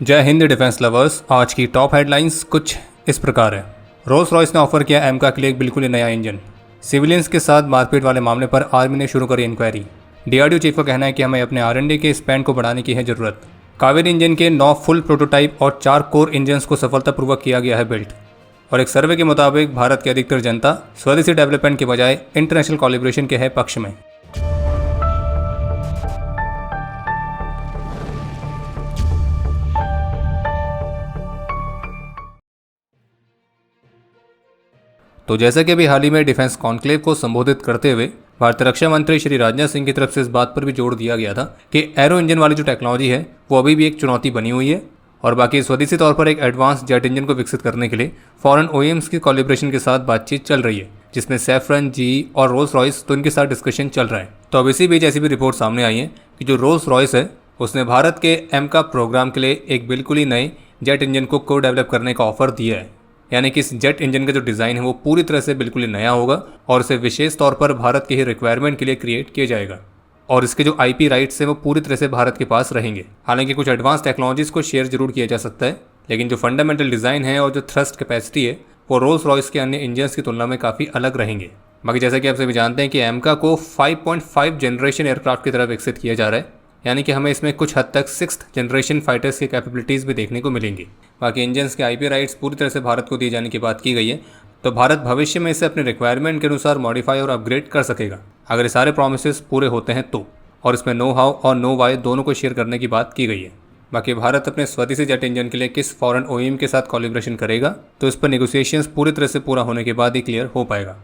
जय Hind defence lovers. आज की टॉप हेडलाइंस कुछ इस प्रकार है। रोल्स रॉयस ने ऑफर किया एमका के लिए एक बिल्कुल ही नया इंजन। सिविलियंस के साथ मारपीट वाले मामले पर आर्मी ने शुरू करी इंक्वायरी। डीआरडीओ चीफ का कहना है कि हमें अपने आरएनडी के स्पेंड को बढ़ाने की है जरूरत। कावेरी इंजन के 9 फुल प्रोटोटाइप और 4 कोर इंजन्स को सफलतापूर्वक किया गया है बिल्ट। और एक सर्वे के मुताबिक भारत की अधिकतर जनता स्वदेशी डेवलपमेंट के बजाय इंटरनेशनल कोलैबोरेशन के है पक्ष में। तो जैसा कि अभी हाल ही में डिफेंस कॉन्क्लेव को संबोधित करते हुए भारतीय रक्षा मंत्री श्री राजनाथ सिंह की तरफ से इस बात पर भी जोर दिया गया था कि एरो इंजन वाली जो टेक्नोलॉजी है वो अभी भी एक चुनौती बनी हुई है और बाकी स्वदेशी तौर पर एक एडवांस जेट इंजन को विकसित करने के लिए फॉरेन ओईएम्स की कोलैबोरेशन के साथ बातचीत चल रही है, जिसमें सैफरन, जीई और रोल्स रॉयस तो इनके साथ डिस्कशन चल रहा है। तो अब इसी बीच ऐसी भी रिपोर्ट सामने आई है कि जो रोल्स रॉयस है उसने भारत के एमका प्रोग्राम के लिए एक बिल्कुल ही नए जेट इंजन को को डेवलप करने का ऑफर दिया है। यानी कि इस जेट इंजन का जो डिज़ाइन है वो पूरी तरह से बिल्कुल ही नया होगा और इसे विशेष तौर पर भारत के ही रिक्वायरमेंट के लिए क्रिएट किया जाएगा और इसके जो आईपी राइट्स हैं वो पूरी तरह से भारत के पास रहेंगे। हालांकि कुछ एडवांस टेक्नोलॉजीज़ को शेयर जरूर किया जा सकता है, लेकिन जो फंडामेंटल डिज़ाइन है और जो थ्रस्ट कैपेसिटी है वो रोल्स रॉयस के अन्य इंजन्स की तुलना में काफ़ी अलग रहेंगे। बाकी जैसा कि आप सभी जानते हैं कि एमका को 5.5 जनरेशन एयरक्राफ्ट की तरफ विकसित किया जा रहा है, यानी कि हमें इसमें कुछ हद तक 6th जनरेशन फाइटर्स की कैपेबिलिटीज़ भी देखने को मिलेंगी। बाकी इंजन्स के आईपी राइट्स पूरी तरह से भारत को दिए जाने की बात की गई है, तो भारत भविष्य में इसे अपने रिक्वायरमेंट के अनुसार मॉडिफाई और अपग्रेड कर सकेगा अगर ये सारे प्रोमिसेस पूरे होते हैं तो। और इसमें नो हाउ और नो वाई दोनों को शेयर करने की बात की गई है। बाकी भारत अपने स्वदेशी जेट इंजन के लिए किस फॉरेन ओईएम के साथ कोलैबोरेशन करेगा तो इस पर नेगोशिएशंस पूरी तरह से पूरा होने के बाद ही क्लियर हो पाएगा।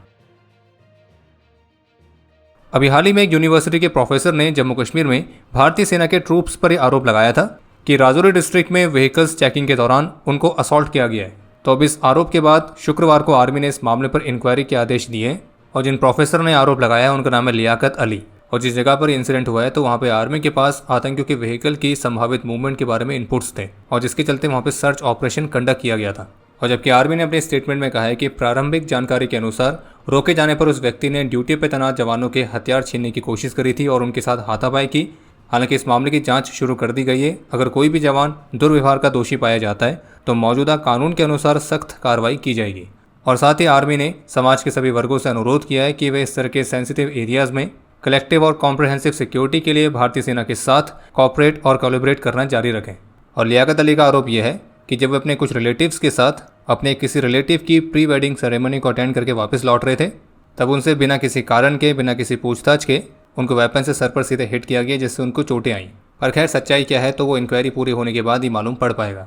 अभी हाल ही में एक यूनिवर्सिटी के प्रोफेसर ने जम्मू कश्मीर में भारतीय सेना के ट्रूप्स पर यह आरोप लगाया था कि राजौरी डिस्ट्रिक्ट में व्हीकल्स चेकिंग के दौरान उनको असॉल्ट किया गया है। तो अब इस आरोप के बाद शुक्रवार को आर्मी ने इस मामले पर इंक्वायरी के आदेश दिए हैं और जिन प्रोफेसर ने आरोप लगाया है उनका नाम है लियाकत अली। और जिस जगह पर इंसिडेंट हुआ है तो वहाँ पे आर्मी के पास आतंकियों के व्हीकल की संभावित मूवमेंट के बारे में इनपुट्स थे और जिसके चलते वहाँ पे सर्च ऑपरेशन कंडक्ट किया गया था। और जबकि आर्मी ने अपने स्टेटमेंट में कहा है कि प्रारंभिक जानकारी के अनुसार रोके जाने पर उस व्यक्ति ने ड्यूटी पर तैनात जवानों के हथियार छीनने की कोशिश करी थी और उनके साथ हाथापाई की। हालांकि इस मामले की जांच शुरू कर दी गई है। अगर कोई भी जवान दुर्व्यवहार का दोषी पाया जाता है तो मौजूदा कानून के अनुसार सख्त कार्रवाई की जाएगी। और साथ ही आर्मी ने समाज के सभी वर्गों से अनुरोध किया है कि वे इस तरह के सेंसिटिव एरियाज में कलेक्टिव और कॉम्प्रहेंसिव सिक्योरिटी के लिए भारतीय सेना के साथ कॉपरेट और कोलैबोरेट करना जारी रखें। और लियाकत अली का आरोप यह है कि जब वे अपने कुछ रिलेटिव्स के साथ अपने किसी रिलेटिव की प्री वेडिंग सेरेमनी को अटेंड करके वापस लौट रहे थे तब उनसे बिना किसी कारण के, बिना किसी पूछताछ के उनको वेपन से सर पर सीधे हिट किया गया, जिससे उनको चोटें आईं। पर खैर सच्चाई क्या है तो वो इंक्वायरी पूरी होने के बाद ही मालूम पड़ पाएगा।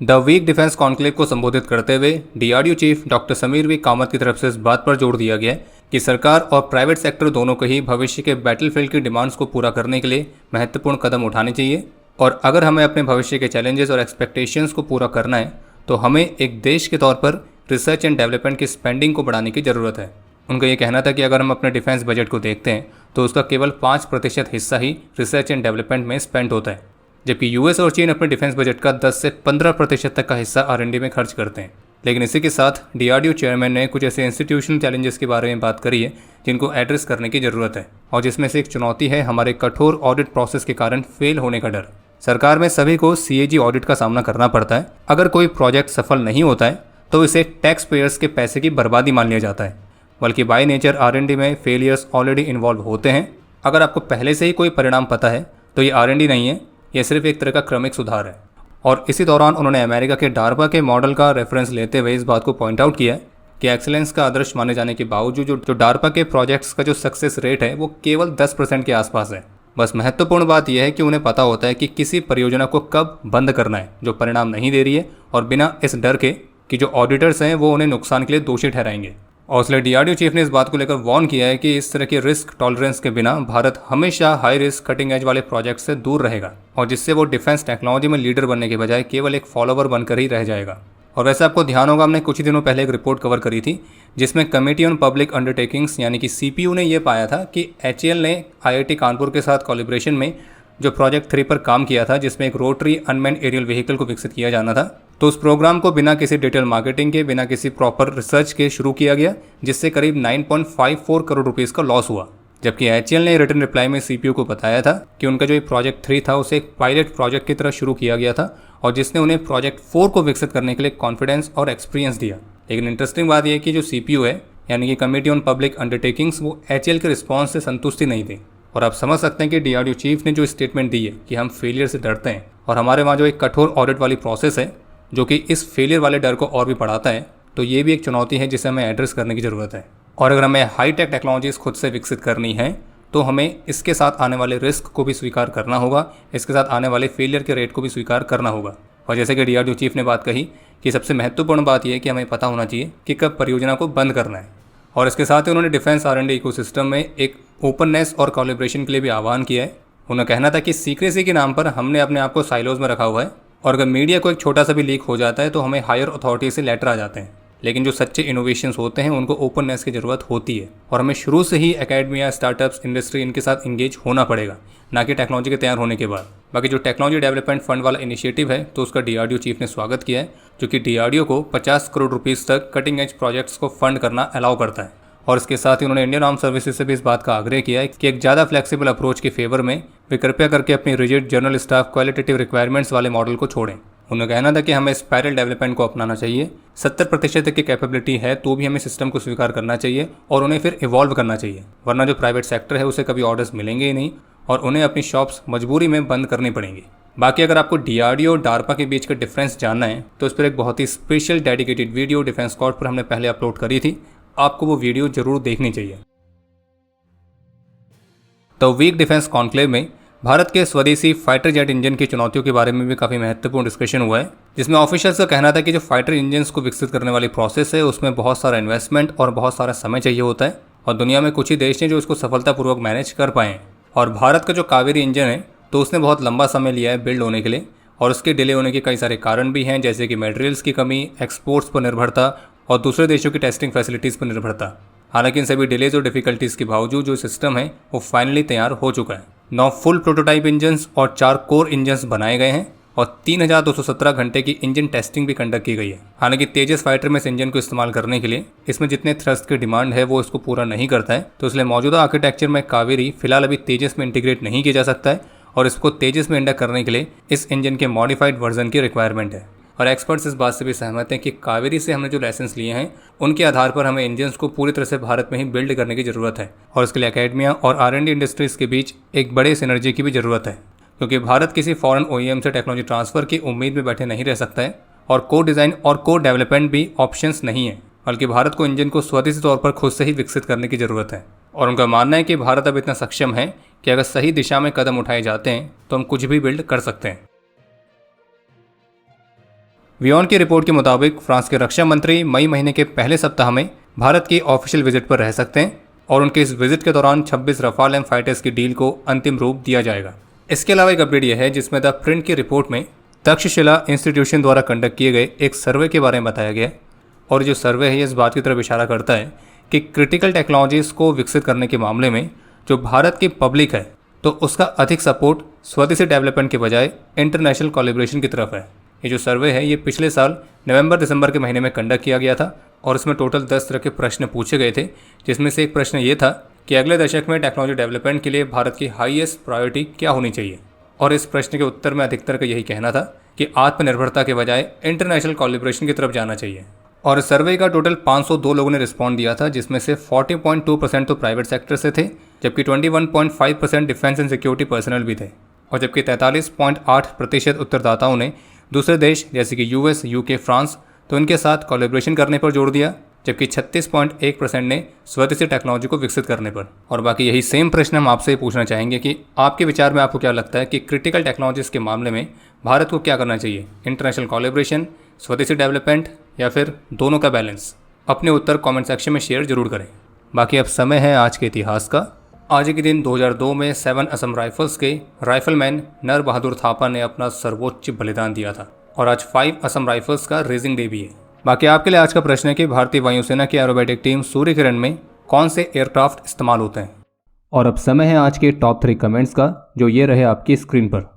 द वीक डिफेंस कॉन्क्लेव को संबोधित करते हुए DRDO chief doctor Samir V Kamat की तरफ से इस बात पर जोर दिया गया कि सरकार और प्राइवेट सेक्टर दोनों को ही भविष्य के बैटलफील्ड की डिमांड्स को पूरा करने के लिए महत्वपूर्ण कदम उठाने चाहिए और अगर हमें अपने भविष्य के चैलेंजेस और एक्सपेक्टेशंस को पूरा करना है तो हमें एक देश के तौर पर रिसर्च एंड डेवलपमेंट की स्पेंडिंग को बढ़ाने की ज़रूरत है। उनका ये कहना था कि अगर हम अपने डिफेंस बजट को देखते हैं तो उसका केवल 5% हिस्सा ही रिसर्च एंड डेवलपमेंट में स्पेंड होता है, जबकि यूएस और चीन अपने डिफेंस बजट का 10 से 15% तक का हिस्सा आरएनडी में खर्च करते हैं। लेकिन इसी के साथ डीआरडीओ चेयरमैन ने कुछ ऐसे इंस्टीट्यूशनल चैलेंजेस के बारे में बात करी है जिनको एड्रेस करने की ज़रूरत है और जिसमें से एक चुनौती है हमारे कठोर ऑडिट प्रोसेस के कारण फेल होने का डर। सरकार में सभी को सीएजी ऑडिट का सामना करना पड़ता है। अगर कोई प्रोजेक्ट सफल नहीं होता है तो इसे टैक्स पेयर्स के पैसे की बर्बादी मान लिया जाता है, बल्कि बाय नेचर आरएनडी में फेलियर्स ऑलरेडी इन्वॉल्व होते हैं। अगर आपको पहले से ही कोई परिणाम पता है तो ये आरएनडी नहीं है, यह सिर्फ एक तरह का क्रमिक सुधार है। और इसी दौरान उन्होंने अमेरिका के डार्पा के मॉडल का रेफरेंस लेते हुए इस बात को पॉइंट आउट किया है कि एक्सीलेंस का आदर्श माने जाने के बावजूद जो डार्पा के प्रोजेक्ट्स का जो सक्सेस रेट है वो केवल 10% के आसपास है। बस महत्वपूर्ण बात यह है कि उन्हें पता होता है कि किसी परियोजना को कब बंद करना है जो परिणाम नहीं दे रही है और बिना इस डर के कि जो ऑडिटर्स हैं वो उन्हें नुकसान के लिए दोषी ठहराएंगे। और इसलिए डीआरडीओ चीफ ने इस बात को लेकर वार्न किया है कि इस तरह के रिस्क टॉलरेंस के बिना भारत हमेशा हाई रिस्क कटिंग एज वाले प्रोजेक्ट से दूर रहेगा और जिससे वो डिफेंस टेक्नोलॉजी में लीडर बनने के बजाय केवल एक फॉलोवर बनकर ही रह जाएगा। और वैसे आपको ध्यान होगा हमने कुछ ही दिनों पहले एक रिपोर्ट कवर करी थी जिसमें कमेटी ऑन पब्लिक अंडरटेकिंग्स यानी कि सीपीयू ने यह पाया था कि एचएएल ने आईआईटी कानपुर के साथ कोलैबोरेशन में जो प्रोजेक्ट 3 पर काम किया था जिसमें एक रोटरी अनमैन्ड एरियल व्हीकल को विकसित किया जाना था, तो उस प्रोग्राम को बिना किसी डिटेल मार्केटिंग के, बिना किसी प्रॉपर रिसर्च के शुरू किया गया, जिससे करीब 9.54 करोड़ रुपीस का लॉस हुआ। जबकि HAL ने रिटर्न रिप्लाई में CPU को बताया था कि उनका जो ये प्रोजेक्ट 3 था उसे एक पायलट प्रोजेक्ट की तरह शुरू किया गया था और जिसने उन्हें प्रोजेक्ट 4 को विकसित करने के लिए कॉन्फिडेंस और एक्सपीरियंस दिया। लेकिन इंटरेस्टिंग बात यह है कि जो CPU है यानी कि कमेटी ऑन पब्लिक अंडरटेकिंग्स, वो HAL के रिस्पॉन्स से संतुष्टि नहीं थी। और आप समझ सकते हैं कि DRDO चीफ ने जो स्टेटमेंट दी है कि हम फेलियर से डरते हैं और हमारे वहाँ जो एक कठोर ऑडिट वाली प्रोसेस है जो कि इस फेलियर वाले डर को और भी बढ़ाता है, तो ये भी एक चुनौती है जिसे हमें एड्रेस करने की ज़रूरत है। और अगर हमें हाई टेक टेक्नोलॉजीज़ खुद से विकसित करनी है तो हमें इसके साथ आने वाले रिस्क को भी स्वीकार करना होगा, इसके साथ आने वाले फेलियर के रेट को भी स्वीकार करना होगा। और जैसे कि DRDO चीफ ने बात कही कि सबसे महत्वपूर्ण बात यह है कि हमें पता होना चाहिए कि कब परियोजना को बंद करना है। और इसके साथ ही उन्होंने डिफेंस R&D इकोसिस्टम में एक ओपननेस और कोलैबोरेशन के लिए भी आह्वान किया है। उन्हें कहना था कि सीक्रेसी के नाम पर हमने अपने आप को साइलोज में रखा हुआ है और अगर मीडिया को एक छोटा सा भी लीक हो जाता है तो हमें हायर अथॉरिटी से लेटर आ जाते हैं। लेकिन जो सच्चे इनोवेशंस होते हैं उनको ओपननेस की ज़रूरत होती है और हमें शुरू से ही एकेडमिया, स्टार्टअप्स, इंडस्ट्री इनके साथ इंगेज होना पड़ेगा, ना कि टेक्नोलॉजी के तैयार होने के बाद। बाकी जो टेक्नोलॉजी डेवलपमेंट फंड वाला इनिशिएटिव है तो उसका DRDO चीफ ने स्वागत किया है, जो कि DRDO को 50 करोड़ रुपीज़ तक कटिंग एज प्रोजेक्ट्स को फंड करना अलाउ करता है। और इसके साथ ही उन्होंने इंडियन आर्म सर्विसेज से भी इस बात का आग्रह किया है कि एक ज़्यादा फ्लेक्सिबल अप्रोच के फेवर में वे कृपया करके अपनी rigid general staff qualitative requirements वाले मॉडल को छोड़ें। उन्हें कहना था कि हमें स्पाइरल डेवलपमेंट को अपनाना चाहिए। 70% तक की कैपेबिलिटी है तो भी हमें सिस्टम को स्वीकार करना चाहिए और उन्हें फिर इवॉल्व करना चाहिए, वरना जो प्राइवेट सेक्टर है उसे कभी ऑर्डर्स मिलेंगे ही नहीं और उन्हें अपनी शॉप्स मजबूरी में बंद करनी पड़ेंगी। बाकी अगर आपको DRDO और DARPA के बीच का डिफरेंस जानना है तो उस पर एक बहुत ही special dedicated video defence cord पर हमने पहले अपलोड करी थी, आपको वो वीडियो जरूर देखनी चाहिए। तो वीक डिफेंस कॉन्क्लेव में भारत के स्वदेशी फाइटर जेट इंजन की चुनौतियों के बारे में भी काफ़ी महत्वपूर्ण डिस्कशन हुआ है, जिसमें ऑफिशियल्स का कहना था कि जो फाइटर इंजन्स को विकसित करने वाली प्रोसेस है उसमें बहुत सारा इन्वेस्टमेंट और बहुत सारा समय चाहिए होता है और दुनिया में कुछ ही देश हैं जो इसको सफलतापूर्वक मैनेज कर पाए हैं। और भारत का जो कावेरी इंजन है तो उसने बहुत लंबा समय लिया है बिल्ड होने के लिए और उसके डिले होने के कई सारे कारण भी हैं, जैसे कि मटेरियल्स की कमी, एक्सपोर्ट्स पर निर्भरता और दूसरे देशों की टेस्टिंग फैसिलिटीज़ पर निर्भरता। हालांकि इन सभी डिलेज और डिफिकल्टीज़ के बावजूद जो सिस्टम है वो फाइनली तैयार हो चुका है। 9 फुल प्रोटोटाइप इंजन्स और 4 कोर इंजन्स बनाए गए हैं और 3217 घंटे की इंजन टेस्टिंग भी कंडक्ट की गई है। हालांकि तेजस फाइटर में इस इंजन को इस्तेमाल करने के लिए इसमें जितने थ्रस्ट की डिमांड है वो इसको पूरा नहीं करता है, तो इसलिए मौजूदा आर्किटेक्चर में कावेरी फिलहाल अभी तेजस में इंटीग्रेट नहीं किया जा सकता है और इसको तेजस में इंडक्ट करने के लिए इस इंजन के मॉडिफाइड वर्जन की रिक्वायरमेंट है। और एक्सपर्ट्स इस बात से भी सहमत हैं कि कावेरी से हमने जो लेसन्स लिए हैं उनके आधार पर हमें इंजन्स को पूरी तरह से भारत में ही बिल्ड करने की ज़रूरत है और इसके लिए एकेडमिया और R&D इंडस्ट्रीज़ के बीच एक बड़े सिनर्जी की भी ज़रूरत है, क्योंकि भारत किसी फॉरेन OEM से टेक्नोलॉजी ट्रांसफ़र की उम्मीद में बैठे नहीं रह सकता है और कोर डिज़ाइन और कोर डेवलपमेंट भी ऑप्शंस नहीं है, बल्कि भारत को इंजन को स्वदेशी तौर पर खुद से ही विकसित करने की ज़रूरत है। और उनका मानना है कि भारत अब इतना सक्षम है कि अगर सही दिशा में कदम उठाए जाते हैं तो हम कुछ भी बिल्ड कर सकते हैं। वियॉन की रिपोर्ट के मुताबिक फ्रांस के रक्षा मंत्री मई महीने के पहले सप्ताह में भारत की ऑफिशियल विजिट पर रह सकते हैं और उनके इस विजिट के दौरान 26 रफाल एम फाइटर्स की डील को अंतिम रूप दिया जाएगा। इसके अलावा एक अपडेट यह है जिसमें द प्रिंट की रिपोर्ट में तक्षशिला इंस्टीट्यूशन द्वारा कंडक्ट किए गए एक सर्वे के बारे में बताया गया और जो सर्वे है इस बात की तरफ इशारा करता है कि क्रिटिकल टेक्नोलॉजीज़ को विकसित करने के मामले में जो भारत की पब्लिक है तो उसका अधिक सपोर्ट स्वदेशी डेवलपमेंट के बजाय इंटरनेशनल कोलैबोरेशन की तरफ है। ये जो सर्वे है ये पिछले साल नवंबर-दिसंबर के महीने में कंडक्ट किया गया था और इसमें टोटल 10 तरह के प्रश्न पूछे गए थे, जिसमें से एक प्रश्न ये था कि अगले दशक में टेक्नोलॉजी डेवलपमेंट के लिए भारत की हाईएस्ट प्रायोरिटी क्या होनी चाहिए। और इस प्रश्न के उत्तर में अधिकतर का यही कहना था कि आत्मनिर्भरता के बजाय इंटरनेशनल कोलैबोरेशन की तरफ जाना चाहिए। और इस सर्वे का टोटल 502 लोगों ने रिस्पॉन्ड दिया था, जिसमें से 40.2% तो प्राइवेट सेक्टर से थे, जबकि 21.5% डिफेंस एंड सिक्योरिटी पर्सनल भी थे और जबकि 43.8% उत्तरदाताओं ने दूसरे देश जैसे कि US, UK, फ्रांस तो इनके साथ कोलैबोरेशन करने पर जोर दिया, जबकि 36.1% ने स्वदेशी टेक्नोलॉजी को विकसित करने पर। और बाकी यही सेम प्रश्न हम आपसे पूछना चाहेंगे कि आपके विचार में आपको क्या लगता है कि क्रिटिकल टेक्नोलॉजीज़ के मामले में भारत को क्या करना चाहिए, इंटरनेशनल कोलैबोरेशन, स्वदेशी डेवलपमेंट या फिर दोनों का बैलेंस? अपने उत्तर कमेंट सेक्शन में शेयर जरूर करें। बाकी अब समय है आज के इतिहास का। आज के दिन 2002 में 7 असम राइफल्स के राइफलमैन नर बहादुर थापा ने अपना सर्वोच्च बलिदान दिया था और आज 5 असम राइफल्स का रेजिंग डे भी है। बाकी आपके लिए आज का प्रश्न है कि भारतीय वायुसेना की एरोबैटिक टीम सूर्य किरण में कौन से एयरक्राफ्ट इस्तेमाल होते हैं? और अब समय है आज के टॉप 3 कमेंट्स का, जो ये रहे आपकी स्क्रीन पर।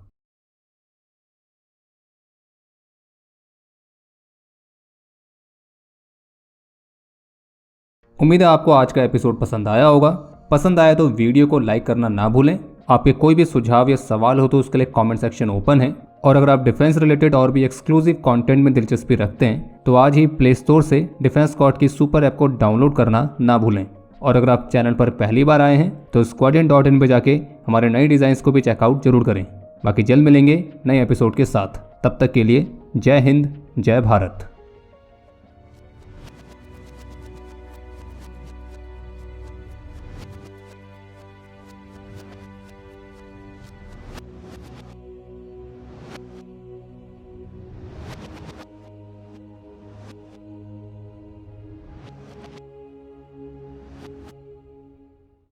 उम्मीद है आपको आज का एपिसोड पसंद आया होगा। पसंद आया तो वीडियो को लाइक करना ना भूलें। आपके कोई भी सुझाव या सवाल हो तो उसके लिए कमेंट सेक्शन ओपन है। और अगर आप डिफेंस रिलेटेड और भी एक्सक्लूसिव कंटेंट में दिलचस्पी रखते हैं तो आज ही प्ले स्टोर से डिफेंस स्क्वाड की सुपर ऐप को डाउनलोड करना ना भूलें। और अगर आप चैनल पर पहली बार आए हैं तो squadron.in पे जाके हमारे नए डिज़ाइंस को भी चेकआउट जरूर करें। बाकी जल्द मिलेंगे नए एपिसोड के साथ। तब तक के लिए जय हिंद, जय भारत।